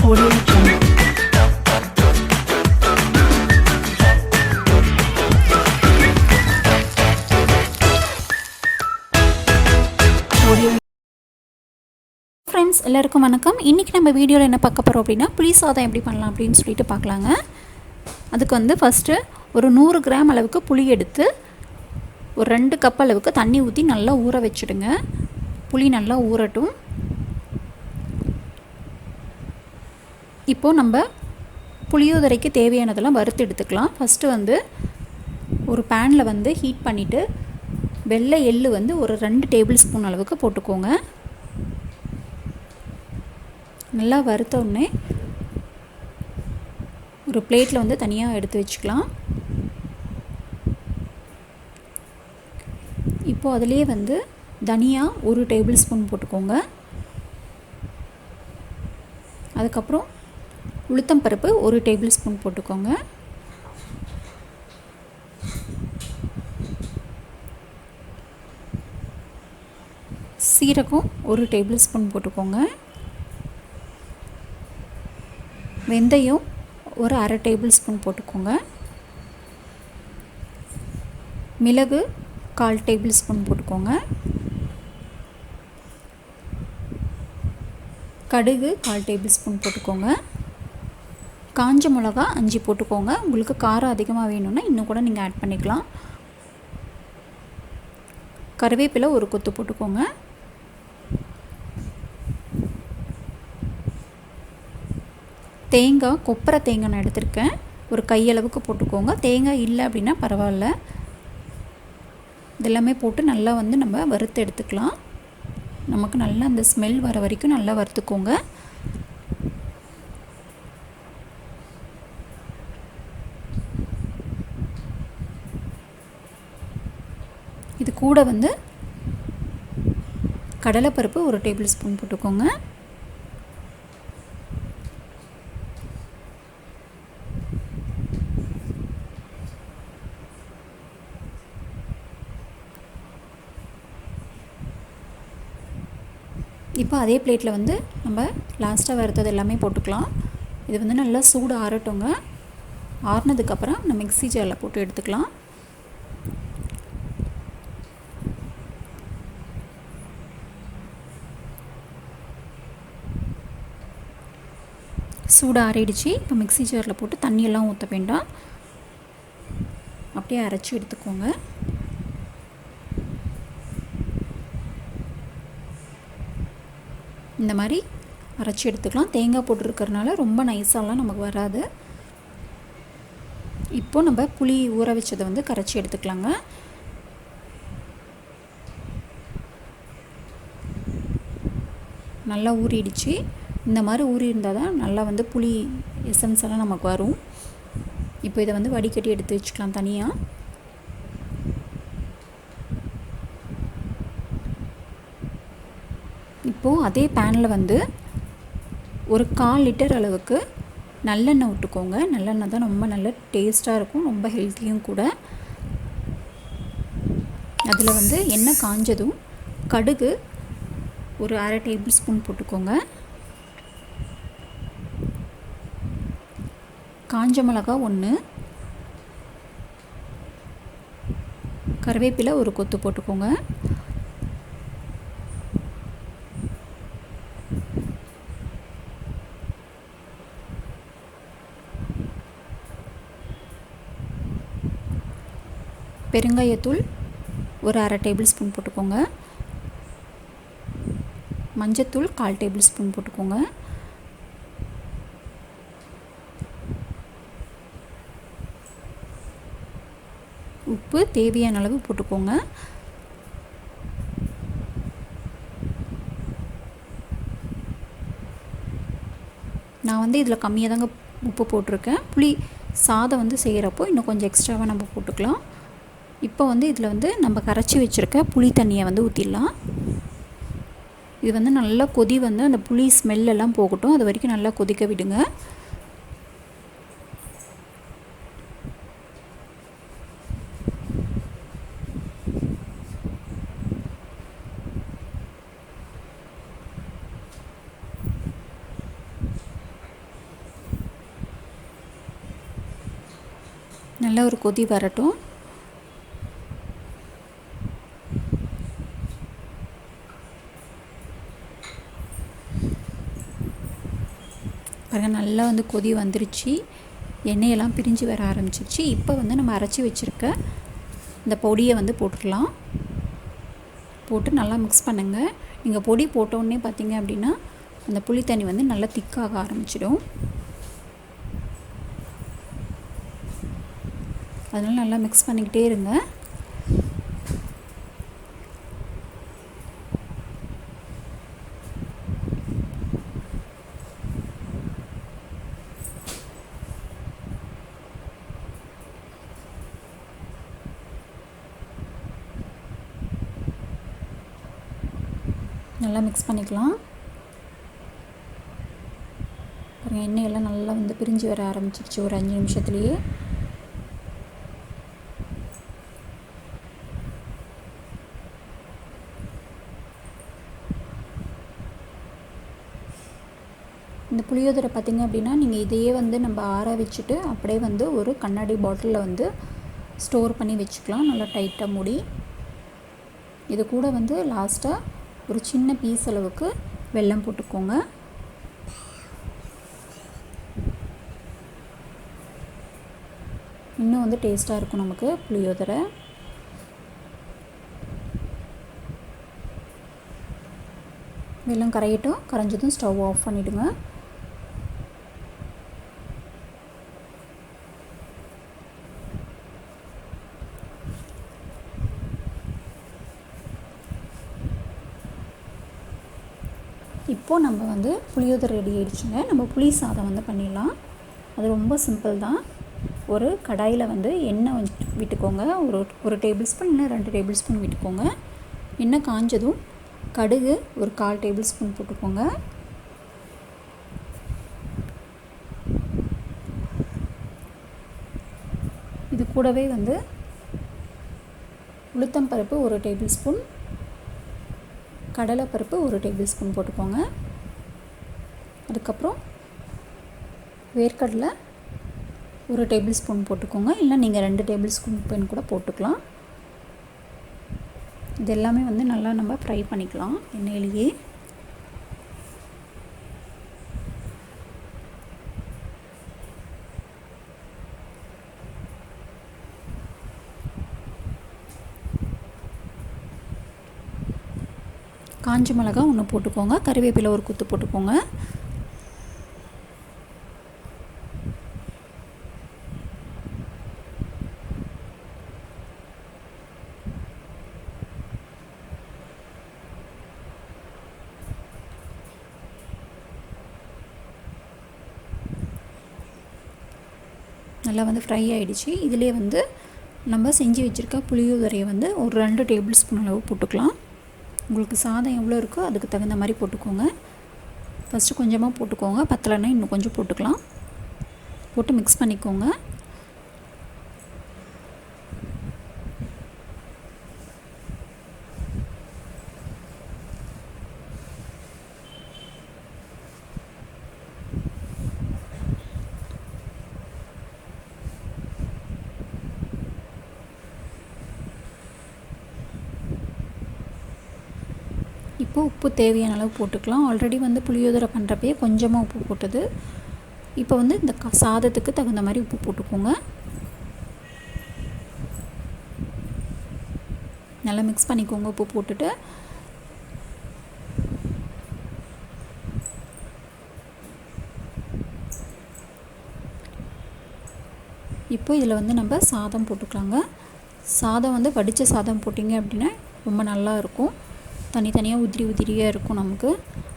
Audio Jungle. Friends எல்லாருக்கும் வணக்கம். இன்றைக்கி நம்ம வீடியோவில் என்ன பார்க்க போகிறோம் அப்படின்னா புளிசாதம் எப்படி பண்ணலாம் அப்படின்னு சொல்லிட்டு பார்க்கலாங்க. அதுக்கு வந்து ஃபஸ்ட்டு ஒரு 100 கிராம் அளவுக்கு புளி எடுத்து ஒரு 2 கப் அளவுக்கு தண்ணி ஊற்றி நல்லா ஊற வச்சுடுங்க. புளி நல்லா ஊறட்டும். இப்போது நம்ம புளியோதரைக்கு தேவையானதெல்லாம் வறுத்து எடுத்துக்கலாம். ஃபஸ்ட்டு வந்து ஒரு பேனில் வந்து ஹீட் பண்ணிவிட்டு வெள்ளை எள்ளு வந்து ஒரு 2 டேபிள் ஸ்பூன் அளவுக்கு போட்டுக்கோங்க. நல்லா வறுத்த உடனே ஒரு பிளேட்டில் வந்து தனியாக எடுத்து வச்சுக்கலாம். இப்போது அதிலே வந்து தனியா 1 டேபிள் ஸ்பூன் போட்டுக்கோங்க. அதுக்கப்புறம் உளுத்தம் பருப்பு 1 டேபிள் ஸ்பூன் போட்டுக்கோங்க. சீரகம் 1 டேபிள் ஸ்பூன் போட்டுக்கோங்க. வெந்தயம் ஒரு அரை டேபிள் ஸ்பூன் போட்டுக்கோங்க. மிளகு 1/4 டேபிள் ஸ்பூன் போட்டுக்கோங்க. கடுகு 1/4 டேபிள் ஸ்பூன் போட்டுக்கோங்க. காஞ்ச மிளகா 5 போட்டுக்கோங்க. உங்களுக்கு காரம் அதிகமாக வேணும்னா இன்னும் கூட நீங்கள் ஆட் பண்ணிக்கலாம். கருவேப்பிலை ஒரு கொத்து போட்டுக்கோங்க. தேங்காய், கொப்பரை தேங்காய் நான் எடுத்திருக்கேன், ஒரு கையளவுக்கு போட்டுக்கோங்க. தேங்காய் இல்லை அப்படின்னா பரவாயில்ல. இதெல்லாமே போட்டு நல்லா வந்து நம்ம வறுத்து எடுத்துக்கலாம். நமக்கு நல்லா அந்த ஸ்மெல் வர வரைக்கும் நல்லா வறுத்துக்கோங்க. இது கூட வந்து கடலைப்பருப்பு 1 டேபிள் ஸ்பூன் போட்டுக்கோங்க. இப்போ அதே பிளேட்டில் வந்து நம்ம லாஸ்ட்டாக வறுத்தது எல்லாமே போட்டுக்கலாம். இது வந்து நல்லா சூடு ஆறட்டுங்க. ஆறுனதுக்கப்புறம் நம்ம மிக்ஸி ஜாரில் போட்டு எடுத்துக்கலாம். சூடு ஆறிடுச்சு. இப்போ மிக்ஸி ஜாரில் போட்டு தண்ணியெல்லாம் ஊற்ற வேண்டாம், அப்படியே அரைச்சி எடுத்துக்கோங்க. இந்த மாதிரி அரைச்சி எடுத்துக்கலாம். தேங்காய் போட்டுருக்கறனால ரொம்ப நைஸாலாம் நமக்கு வராது. இப்போது நம்ம புளி ஊற வச்சதை வந்து கரைச்சி எடுத்துக்கலாங்க. நல்லா ஊறிடுச்சு. இந்த மாதிரி ஊறி இருந்தால் தான் நல்லா வந்து புளி எசன்ஸ் எல்லாம் நமக்கு வரும். இப்போ இதை வந்து வடிகட்டி எடுத்து வச்சுக்கலாம் தனியாக. இப்போது அதே பேனில் வந்து ஒரு 1/4 லிட்டர் அளவுக்கு நல்லெண்ணெய் விட்டுக்கோங்க. நல்லெண்ணெய் தான் ரொம்ப நல்ல டேஸ்ட்டாக இருக்கும், ரொம்ப ஹெல்த்தியும் கூட. அதில் வந்து எண்ணெய் காஞ்சதும் கடுகு ஒரு அரை டேபிள் ஸ்பூன் போட்டுக்கோங்க. காஞ்ச மிளகா 1, கருவேப்பிலை ஒரு கொத்து போட்டுக்கோங்க. பெருங்காயத்தூள் ஒரு அரை டேபிள் ஸ்பூன் போட்டுக்கோங்க. மஞ்சத்தூள் 1/4 டேபிள் ஸ்பூன் போட்டுக்கோங்க. உப்பு தேவையான அளவு போட்டுக்கோங்க. நான் வந்து இதில் கம்மியாக தாங்க உப்பு போட்டிருக்கேன். புளி சாதம் வந்து செய்கிறப்போ இன்னும் கொஞ்சம் எக்ஸ்ட்ராவாக நம்ம போட்டுக்கலாம். இப்போ வந்து இதில் வந்து நம்ம கரைச்சி வச்சுருக்க புளி தண்ணியை வந்து ஊற்றிடலாம். இது வந்து நல்லா கொதி வந்து அந்த புளி ஸ்மெல்லெல்லாம் போகட்டும், அது வரைக்கும் நல்லா கொதிக்க விடுங்க. நல்லா ஒரு கொதி வரட்டும். பாருங்கள், நல்லா வந்து கொதி வந்துருச்சு, எண்ணெயெல்லாம் பிரிஞ்சு வர ஆரம்பிச்சிருச்சு. இப்போ வந்து நம்ம அரைச்சி வச்சுருக்க இந்த பொடியை வந்து போட்டுடலாம். போட்டு நல்லா மிக்ஸ் பண்ணுங்கள். நீங்கள் பொடி போட்டோடனே பார்த்தீங்க அப்படின்னா அந்த புளி தண்ணி வந்து நல்லா திக்காக ஆரம்பிச்சிடும். அதனால் நல்லா மிக்ஸ் பண்ணிக்கிட்டே இருங்க. நல்லா மிக்ஸ் பண்ணிக்கலாம். பாருங்கள், எண்ணெயெல்லாம் நல்லா வந்து பிரிஞ்சு வர ஆரம்பிச்சிருச்சு ஒரு 5 நிமிஷத்துலேயே. இந்த புளியோதரை பார்த்திங்க அப்படின்னா நீங்கள் இதையே வந்து நம்ம ஆற வச்சுட்டு அப்படியே வந்து ஒரு கண்ணாடி பாட்டிலில் வந்து ஸ்டோர் பண்ணி வச்சுக்கலாம், நல்லா டைட்டாக மூடி. இது கூட வந்து லாஸ்ட்டாக ஒரு சின்ன பீஸ் அளவுக்கு வெல்லம் போட்டுக்கோங்க. இன்னும் வந்து டேஸ்ட்டாக இருக்கும் நமக்கு புளியோதரை. வெல்லம் கரையட்டும். கரைஞ்சதும் ஸ்டவ் ஆஃப் பண்ணிவிடுங்க. இப்போது நம்ம வந்து புளியோதரை ரெடி ஆகிடுச்சுங்க. நம்ம புளி சாதம் வந்து பண்ணிடலாம். அது ரொம்ப சிம்பிள் தான். ஒரு கடாயில் வந்து எண்ணெய் விட்டுக்கோங்க. ஒரு டேபிள் ஸ்பூன் இல்லை 2 டேபிள் ஸ்பூன் விட்டுக்கோங்க. எண்ணெய் காஞ்சதும் கடுகு ஒரு 1/4 டேபிள் ஸ்பூன் போட்டுக்கோங்க. இது கூடவே வந்து உளுத்தம் பருப்பு 1 டேபிள் ஸ்பூன், கடலைப்பருப்பு 1 டேபிள் ஸ்பூன் போட்டுக்கோங்க. அதுக்கப்புறம் வேர்க்கடலை 1 டேபிள் ஸ்பூன் போட்டுக்கோங்க. இல்லை நீங்கள் 2 டேபிள் ஸ்பூன் கூட போட்டுக்கலாம். இது எல்லாமே வந்து நல்லா நம்ம ஃப்ரை பண்ணிக்கலாம் எண்ணெயிலேயே. காஞ்ச மிளகா 1 போட்டுக்கோங்க. கறிவேப்பிலை ஒரு கொத்து போட்டுக்கோங்க. நல்லா வந்து ஃப்ரை ஆகிடுச்சு. இதிலே வந்து நம்ம செஞ்சு வச்சுருக்க புளியோதரையை வந்து ஒரு 2 டேபிள் ஸ்பூன் அளவு போட்டுக்கலாம். உங்களுக்கு சாதம் எவ்வளோ இருக்கோ அதுக்கு தகுந்த மாதிரி போட்டுக்கோங்க. ஃபஸ்ட்டு கொஞ்சமாக போட்டுக்கோங்க, பத்தலைன்னா இன்னும் கொஞ்சம் போட்டுக்கலாம். போட்டு மிக்ஸ் பண்ணிக்கோங்க. இப்போ உப்பு தேவையான அளவு போட்டுக்கலாம். ஆல்ரெடி வந்து புளியோதரை பண்ணுறப்பயே கொஞ்சமாக உப்பு போட்டது. இப்போ வந்து இந்த சாதத்துக்கு தகுந்த மாதிரி உப்பு போட்டுக்கோங்க. நல்லா மிக்ஸ் பண்ணிக்கோங்க உப்பு போட்டுட்டு. இப்போ இதில் வந்து நம்ம சாதம் போட்டுக்கலாங்க. சாதம் வந்து வடித்த சாதம் போட்டிங்க அப்படின்னா ரொம்ப நல்லா இருக்கும். தனித்தனியாக உதிரியாக இருக்கும் நமக்கு.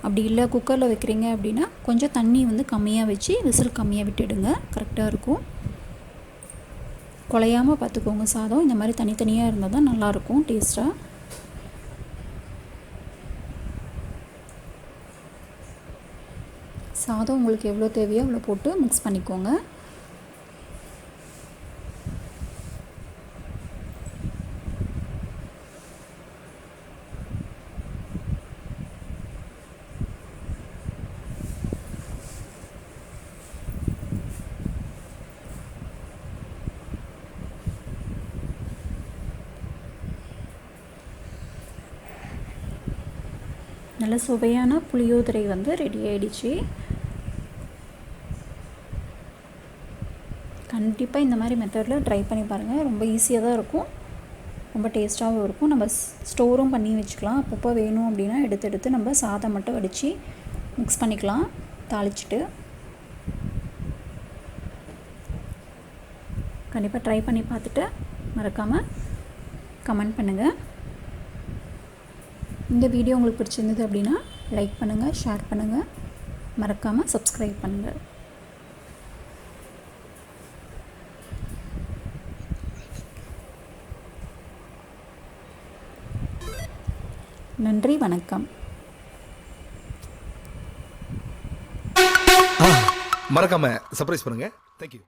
அப்படி இல்லை குக்கரில் வைக்கிறீங்க அப்படின்னா கொஞ்சம் தண்ணி வந்து கம்மியாக வச்சு விசில் கம்மியாக விட்டுடுங்க, கரெக்டாக இருக்கும். குழையாமல் பார்த்துக்கோங்க. சாதம் இந்த மாதிரி தனித்தனியாக இருந்தால் தான் நல்லாயிருக்கும் டேஸ்ட்டாக. சாதம் உங்களுக்கு எவ்வளோ தேவையோ அவ்வளோ போட்டு மிக்ஸ் பண்ணிக்கோங்க. நல்ல சுவையான புளியோதரை வந்து ரெடி ஆகிடுச்சு. கண்டிப்பாக இந்த மாதிரி மெத்தடில் ட்ரை பண்ணி பாருங்கள். ரொம்ப ஈஸியாக தான் இருக்கும், ரொம்ப டேஸ்ட்டாகவும் இருக்கும். நம்ம ஸ்டோரும் பண்ணி வச்சுக்கலாம். அப்பப்போ வேணும் அப்படின்னா எடுத்து நம்ம சாதம் மட்டும் வடித்து மிக்ஸ் பண்ணிக்கலாம் தாளிச்சிட்டு. கண்டிப்பாக ட்ரை பண்ணி பார்த்துட்டு மறக்காமல் கமெண்ட் பண்ணுங்கள். இந்த வீடியோ உங்களுக்கு பிடிச்சிருந்தது அப்படின்னா லைக் பண்ணுங்கள், ஷேர் பண்ணுங்கள், மறக்காமல் சப்ஸ்கிரைப் பண்ணுங்கள். நன்றி, வணக்கம். மறக்காம சர்ப்ரைஸ் பண்ணுங்க. தேங்க்யூ.